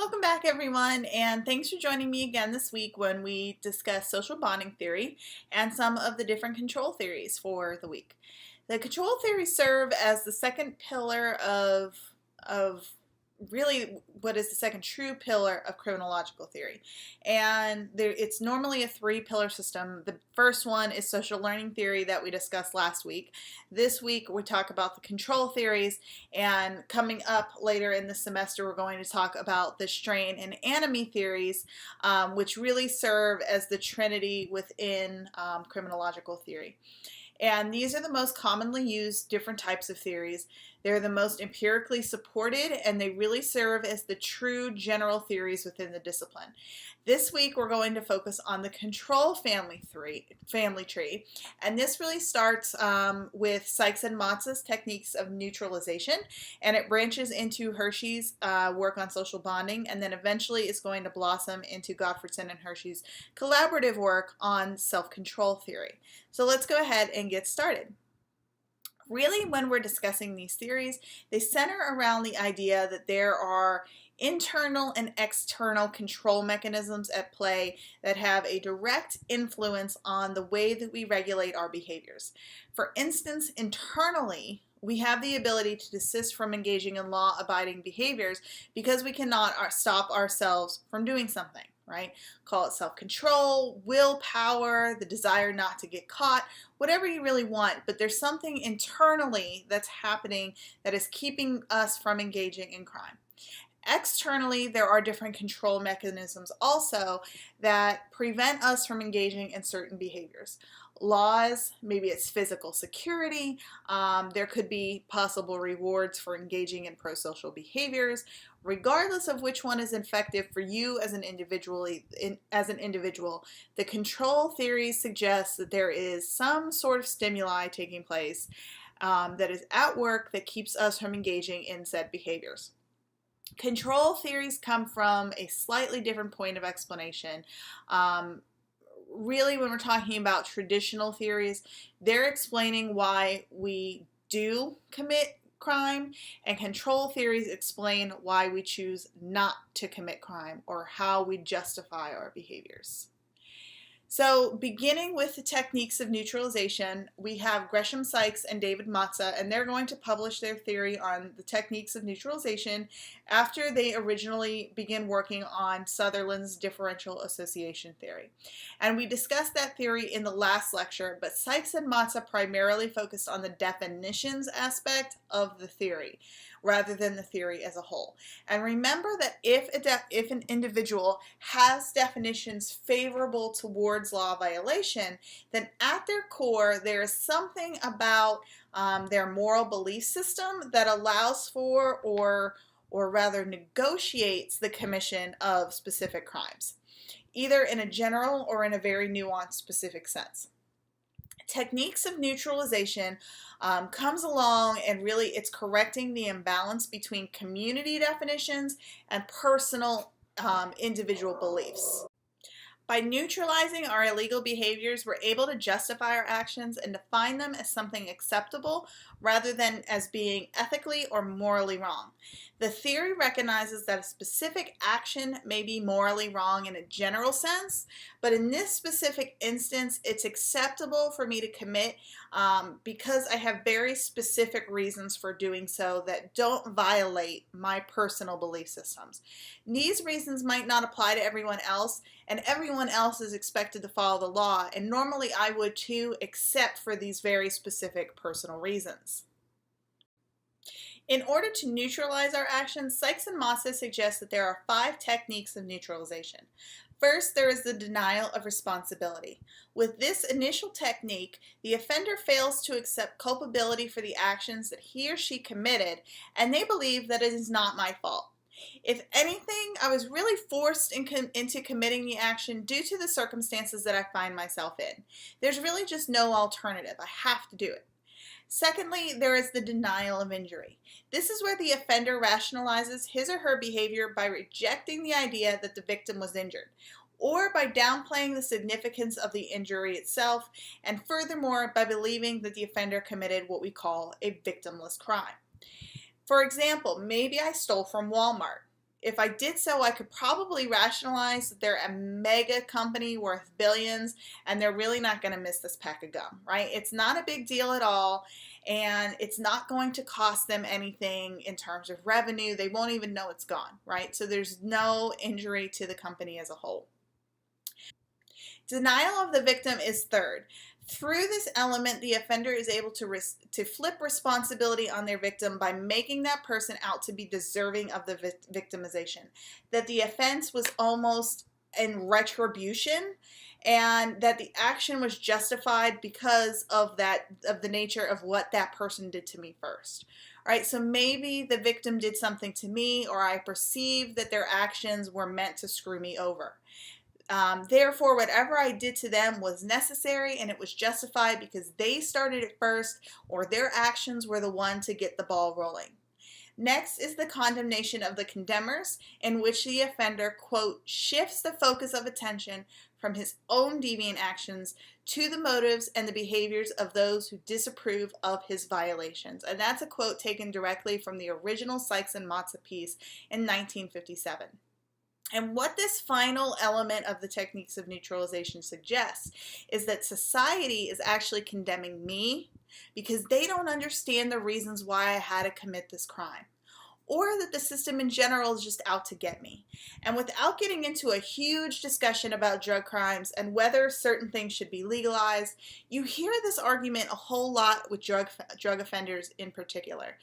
Welcome back, everyone, and thanks for joining me again this week when we discuss social bonding theory and some of the different control theories for the week. The control theories serve as the second pillar of really what is the second true pillar of criminological theory. And it's normally a three-pillar system. The first one is social learning theory that we discussed last week. This week we talk about the control theories, and coming up later in the semester we're going to talk about the strain and enemy theories, which really serve as the trinity within criminological theory. And these are the most commonly used different types of theories. They're the most empirically supported, and they really serve as the true general theories within the discipline. This week we're going to focus on the control family tree, and this really starts with Sykes and Matz's techniques of neutralization, and it branches into Hershey's work on social bonding, and then eventually is going to blossom into Gottfredson and Hershey's collaborative work on self-control theory. So let's go ahead and get started. Really, when we're discussing these theories, they center around the idea that there are internal and external control mechanisms at play that have a direct influence on the way that we regulate our behaviors. For instance, internally, we have the ability to desist from engaging in law-abiding behaviors because we cannot stop ourselves from doing something. Right? Call it self-control, willpower, the desire not to get caught, whatever you really want, but there's something internally that's happening that is keeping us from engaging in crime. Externally, there are different control mechanisms also that prevent us from engaging in certain behaviors. Laws, maybe it's physical security, there could be possible rewards for engaging in pro-social behaviors. Regardless of which one is effective for you as an individual, the control theory suggests that there is some sort of stimuli taking place that is at work that keeps us from engaging in said behaviors. Control theories come from a slightly different point of explanation. Really, when we're talking about traditional theories, they're explaining why we do commit crime, and control theories explain why we choose not to commit crime or how we justify our behaviors. So beginning with the techniques of neutralization, we have Gresham Sykes and David Matza, and they're going to publish their theory on the techniques of neutralization after they originally began working on Sutherland's differential association theory. And we discussed that theory in the last lecture, but Sykes and Matza primarily focused on the definitions aspect of the theory rather than the theory as a whole. And remember that if an individual has definitions favorable towards law violation, then at their core there is something about their moral belief system that allows for or rather negotiates the commission of specific crimes, either in a general or in a very nuanced specific sense. Techniques of neutralization comes along, and really it's correcting the imbalance between community definitions and personal individual beliefs. By neutralizing our illegal behaviors, we're able to justify our actions and define them as something acceptable rather than as being ethically or morally wrong. The theory recognizes that a specific action may be morally wrong in a general sense, but in this specific instance, it's acceptable for me to commit because I have very specific reasons for doing so that don't violate my personal belief systems. These reasons might not apply to everyone else, and everyone else is expected to follow the law, and normally I would too, except for these very specific personal reasons. In order to neutralize our actions, Sykes and Matza suggest that there are 5 techniques of neutralization. First, there is the denial of responsibility. With this initial technique, the offender fails to accept culpability for the actions that he or she committed, and they believe that it is not my fault. If anything, I was really forced into committing the action due to the circumstances that I find myself in. There's really just no alternative. I have to do it. Secondly, there is the denial of injury. This is where the offender rationalizes his or her behavior by rejecting the idea that the victim was injured, or by downplaying the significance of the injury itself, and furthermore, by believing that the offender committed what we call a victimless crime. For example, maybe I stole from Walmart. if I did so, I could probably rationalize that they're a mega company worth billions and they're really not going to miss this pack of gum, right? It's not a big deal at all, and it's not going to cost them anything in terms of revenue. They won't even know it's gone, right? So there's no injury to the company as a whole. Denial of the victim is third. Through this element, the offender is able to flip responsibility on their victim by making that person out to be deserving of the victimization. That the offense was almost in retribution, and that the action was justified because of the nature of what that person did to me first. All right, so maybe the victim did something to me, or I perceived that their actions were meant to screw me over. Therefore, whatever I did to them was necessary and it was justified because they started it first, or their actions were the one to get the ball rolling. Next is the condemnation of the condemners, in which the offender, quote, shifts the focus of attention from his own deviant actions to the motives and the behaviors of those who disapprove of his violations. And that's a quote taken directly from the original Sykes and Matza piece in 1957. And what this final element of the techniques of neutralization suggests is that society is actually condemning me because they don't understand the reasons why I had to commit this crime, or that the system in general is just out to get me. And without getting into a huge discussion about drug crimes and whether certain things should be legalized, you hear this argument a whole lot with drug offenders in particular.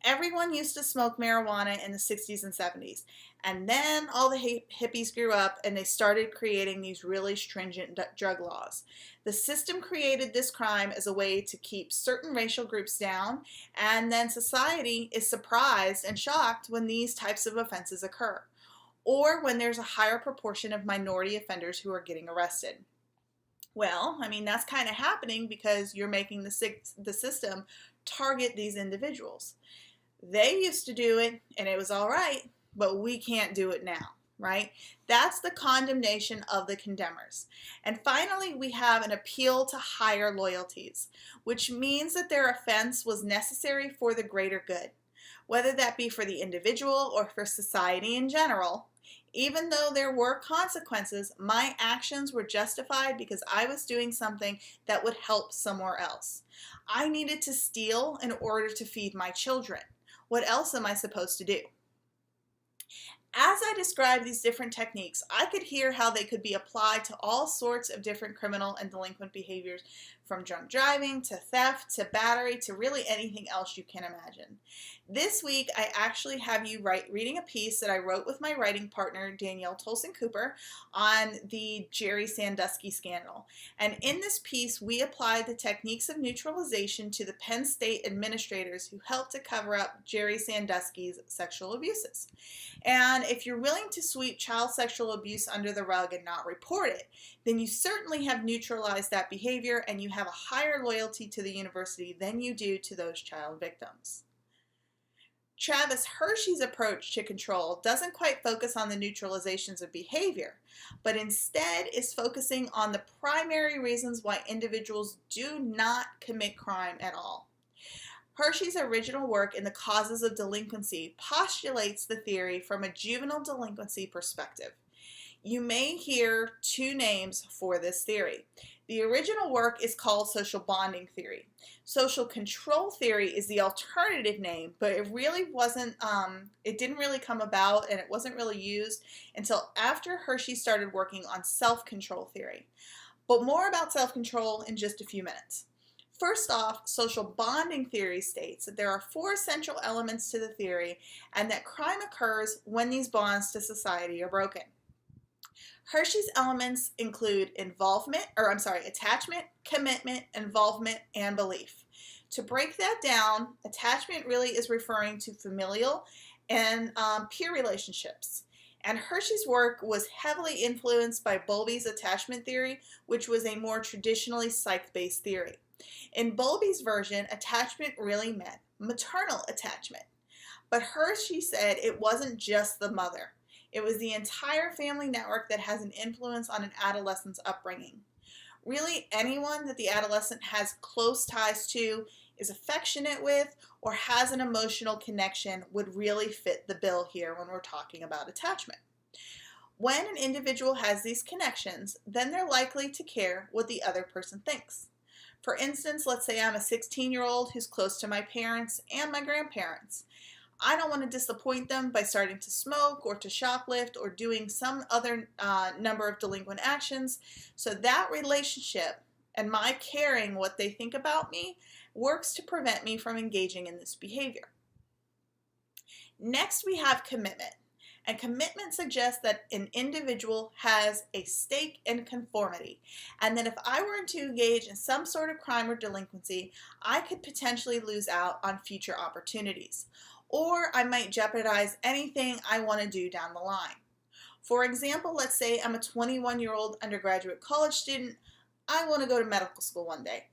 Everyone used to smoke marijuana in the 60s and 70s. And then all the hippies grew up and they started creating these really stringent drug laws. The system created this crime as a way to keep certain racial groups down, and then society is surprised and shocked when these types of offenses occur, or when there's a higher proportion of minority offenders who are getting arrested. Well, I mean, that's kind of happening because you're making the system target these individuals. They used to do it and it was all right, but we can't do it now, right? That's the condemnation of the condemners. And finally, we have an appeal to higher loyalties, which means that their offense was necessary for the greater good, whether that be for the individual or for society in general. Even though there were consequences, my actions were justified because I was doing something that would help somewhere else. I needed to steal in order to feed my children. What else am I supposed to do? As I described these different techniques, I could hear how they could be applied to all sorts of different criminal and delinquent behaviors, from drunk driving to theft to battery to really anything else you can imagine. This week, I actually have you reading a piece that I wrote with my writing partner, Danielle Tolson Cooper, on the Jerry Sandusky scandal. And in this piece, we applied the techniques of neutralization to the Penn State administrators who helped to cover up Jerry Sandusky's sexual abuses. And if you're willing to sweep child sexual abuse under the rug and not report it, then you certainly have neutralized that behavior and you have a higher loyalty to the university than you do to those child victims. Travis Hershey's approach to control doesn't quite focus on the neutralizations of behavior, but instead is focusing on the primary reasons why individuals do not commit crime at all. Hershey's original work in The Causes of Delinquency postulates the theory from a juvenile delinquency perspective. You may hear two names for this theory. The original work is called social bonding theory. Social control theory is the alternative name, but it really wasn't, it didn't really come about and it wasn't really used until after Hershey started working on self-control theory. But more about self-control in just a few minutes. First off, social bonding theory states that there are four essential elements to the theory and that crime occurs when these bonds to society are broken. Hershey's elements include attachment, commitment, involvement, and belief. To break that down, attachment really is referring to familial and peer relationships. And Hershey's work was heavily influenced by Bowlby's attachment theory, which was a more traditionally psych-based theory. In Bowlby's version, attachment really meant maternal attachment. But Hershey said it wasn't just the mother. It was the entire family network that has an influence on an adolescent's upbringing. Really, anyone that the adolescent has close ties to is affectionate with, or has an emotional connection would really fit the bill here when we're talking about attachment. When an individual has these connections, then they're likely to care what the other person thinks. For instance, let's say I'm a 16-year-old who's close to my parents and my grandparents. I don't want to disappoint them by starting to smoke or to shoplift or doing some other number of delinquent actions. So that relationship and my caring what they think about me works to prevent me from engaging in this behavior. Next, we have commitment. And commitment suggests that an individual has a stake in conformity, and that if I were to engage in some sort of crime or delinquency, I could potentially lose out on future opportunities, or I might jeopardize anything I want to do down the line. For example, let's say I'm a 21-year-old undergraduate college student. I want to go to medical school one day.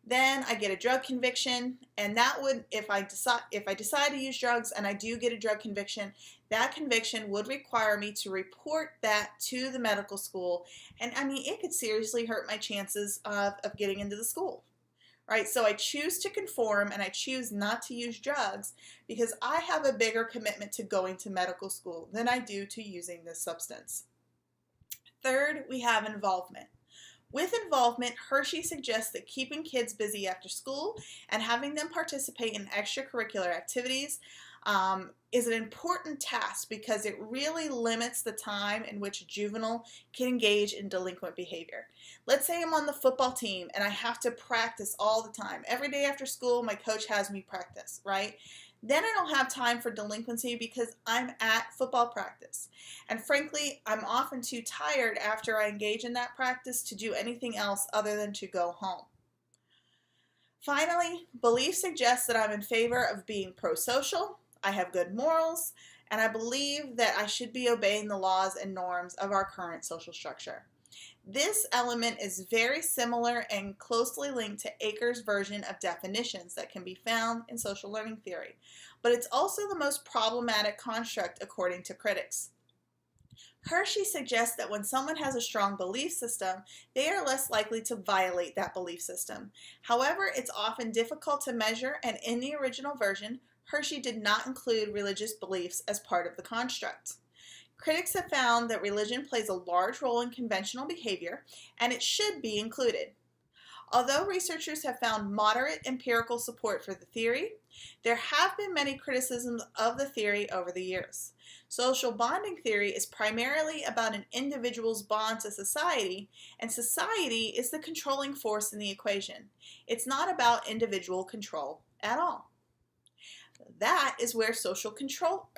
Then I get a drug conviction, and that would, if I decide to use drugs and I do get a drug conviction, that conviction would require me to report that to the medical school, and I mean, it could seriously hurt my chances of getting into the school, right? So I choose to conform and I choose not to use drugs because I have a bigger commitment to going to medical school than I do to using this substance. Third, we have involvement. With involvement, Hershey suggests that keeping kids busy after school and having them participate in extracurricular activities is an important task because it really limits the time in which a juvenile can engage in delinquent behavior. Let's say I'm on the football team and I have to practice all the time. Every day after school, my coach has me practice, right? Then I don't have time for delinquency because I'm at football practice. And frankly, I'm often too tired after I engage in that practice to do anything else other than to go home. Finally, belief suggests that I'm in favor of being pro-social, I have good morals, and I believe that I should be obeying the laws and norms of our current social structure. This element is very similar and closely linked to Errs' version of definitions that can be found in social learning theory, but it's also the most problematic construct according to critics. Hershey suggests that when someone has a strong belief system, they are less likely to violate that belief system. However, it's often difficult to measure, and in the original version, Hershey did not include religious beliefs as part of the construct. Critics have found that religion plays a large role in conventional behavior, and it should be included. Although researchers have found moderate empirical support for the theory, there have been many criticisms of the theory over the years. Social bonding theory is primarily about an individual's bond to society, and society is the controlling force in the equation. It's not about individual control at all. That is where self-control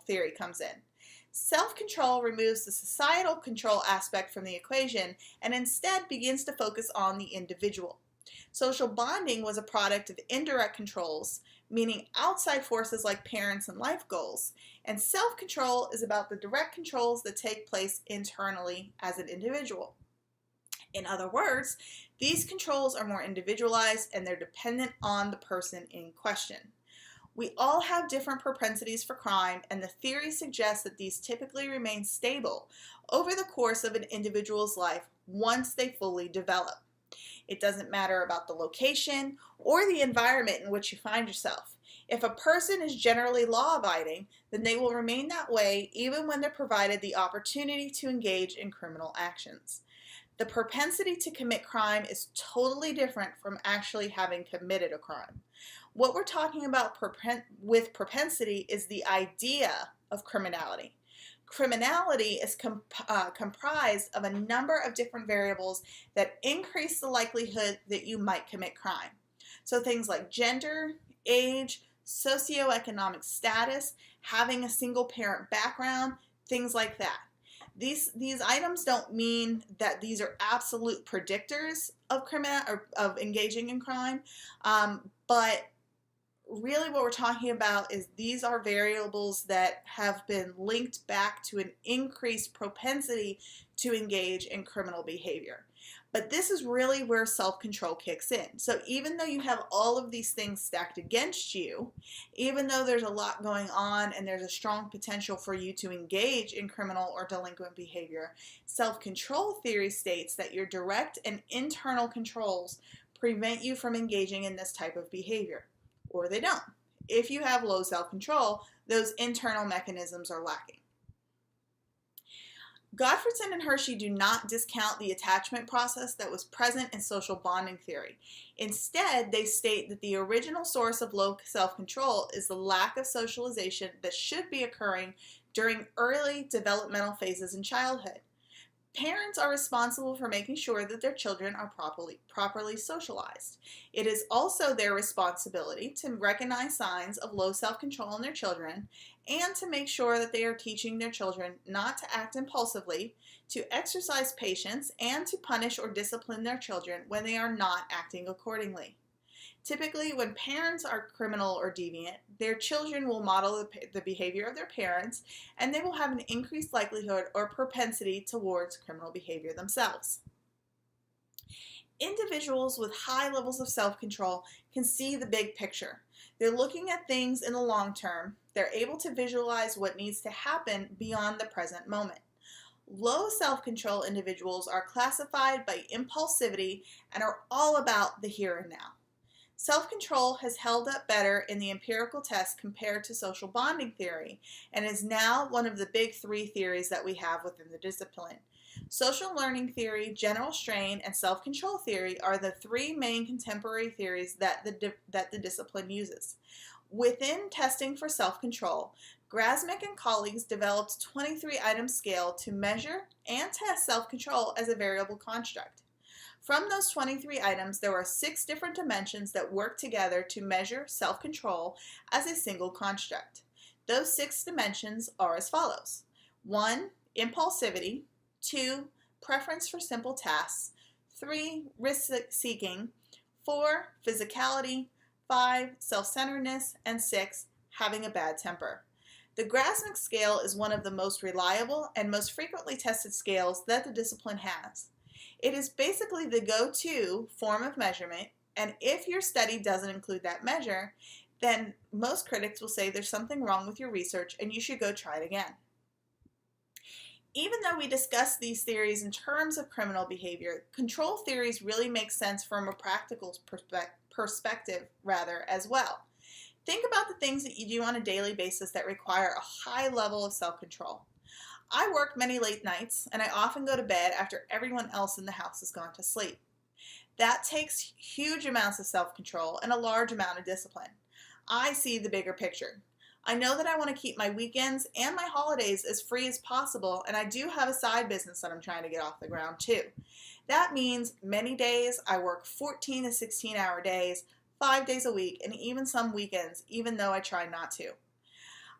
theory comes in. Self-control removes the societal control aspect from the equation and instead begins to focus on the individual. Social bonding was a product of indirect controls, meaning outside forces like parents and life goals, and self-control is about the direct controls that take place internally as an individual. In other words, these controls are more individualized and they're dependent on the person in question. We all have different propensities for crime, and the theory suggests that these typically remain stable over the course of an individual's life once they fully develop. It doesn't matter about the location or the environment in which you find yourself. If a person is generally law-abiding, then they will remain that way even when they're provided the opportunity to engage in criminal actions. The propensity to commit crime is totally different from actually having committed a crime. What we're talking about with propensity is the idea of criminality. Criminality is comprised of a number of different variables that increase the likelihood that you might commit crime. So things like gender, age, socioeconomic status, having a single parent background, things like that. These items don't mean that these are absolute predictors of engaging in crime, but really what we're talking about is these are variables that have been linked back to an increased propensity to engage in criminal behavior. But this is really where self-control kicks in. So even though you have all of these things stacked against you, even though there's a lot going on and there's a strong potential for you to engage in criminal or delinquent behavior, self-control theory states that your direct and internal controls prevent you from engaging in this type of behavior, or they don't. If you have low self-control, those internal mechanisms are lacking. Gottfredson and Hershey do not discount the attachment process that was present in social bonding theory. Instead, they state that the original source of low self-control is the lack of socialization that should be occurring during early developmental phases in childhood. Parents are responsible for making sure that their children are properly socialized. It is also their responsibility to recognize signs of low self-control in their children and to make sure that they are teaching their children not to act impulsively, to exercise patience, and to punish or discipline their children when they are not acting accordingly. Typically, when parents are criminal or deviant, their children will model the behavior of their parents, and they will have an increased likelihood or propensity towards criminal behavior themselves. Individuals with high levels of self-control can see the big picture. They're looking at things in the long term. They're able to visualize what needs to happen beyond the present moment. Low self-control individuals are classified by impulsivity and are all about the here and now. Self-control has held up better in the empirical test compared to social bonding theory and is now one of the big three theories that we have within the discipline. Social learning theory, general strain, and self-control theory are the three main contemporary theories that the discipline uses. Within testing for self-control, Grasmick and colleagues developed a 23-item scale to measure and test self-control as a variable construct. From those 23 items, there were 6 different dimensions that work together to measure self-control as a single construct. Those 6 dimensions are as follows. 1. Impulsivity. 2. Preference for simple tasks. 3. Risk-seeking. 4. Physicality. 5. Self-centeredness. And 6. Having a bad temper. The Grasmick Scale is one of the most reliable and most frequently tested scales that the discipline has. It is basically the go-to form of measurement, and if your study doesn't include that measure, then most critics will say there's something wrong with your research and you should go try it again. Even though we discuss these theories in terms of criminal behavior, control theories really make sense from a practical perspective as well. Think about the things that you do on a daily basis that require a high level of self-control. I work many late nights, and I often go to bed after everyone else in the house has gone to sleep. That takes huge amounts of self-control and a large amount of discipline. I see the bigger picture. I know that I want to keep my weekends and my holidays as free as possible, and I do have a side business that I'm trying to get off the ground too. That means many days I work 14 to 16-hour days, 5 days a week, and even some weekends, even though I try not to.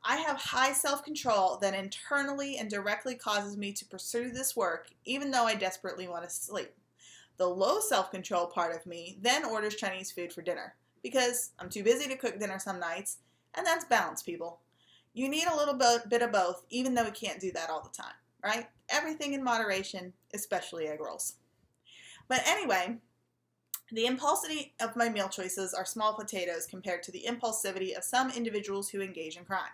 I have high self-control that internally and directly causes me to pursue this work, even though I desperately want to sleep. The low self-control part of me then orders Chinese food for dinner, because I'm too busy to cook dinner some nights, and that's balance, people. You need a little bit of both, even though we can't do that all the time, right? Everything in moderation, especially egg rolls. But anyway, the impulsivity of my meal choices are small potatoes compared to the impulsivity of some individuals who engage in crime.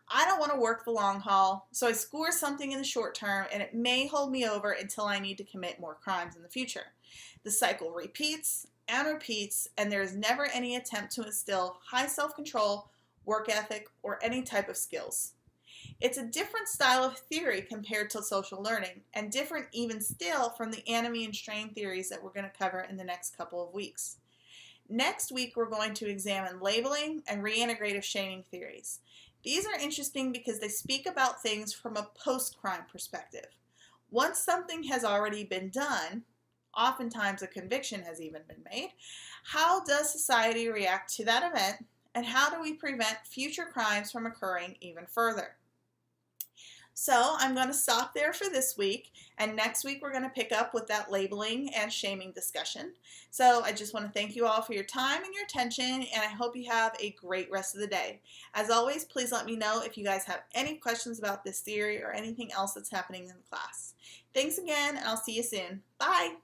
I don't want to work the long haul, so I score something in the short term, and it may hold me over until I need to commit more crimes in the future. The cycle repeats and repeats, and there is never any attempt to instill high self-control, work ethic, or any type of skills. It's a different style of theory compared to social learning, and different even still from the enemy and strain theories that we're going to cover in the next couple of weeks. Next week, we're going to examine labeling and reintegrative shaming theories. These are interesting because they speak about things from a post-crime perspective. Once something has already been done, oftentimes a conviction has even been made, how does society react to that event, and how do we prevent future crimes from occurring even further? So I'm going to stop there for this week, and next week we're going to pick up with that labeling and shaming discussion. So I just want to thank you all for your time and your attention, and I hope you have a great rest of the day. As always, please let me know if you guys have any questions about this theory or anything else that's happening in the class. Thanks again, and I'll see you soon. Bye!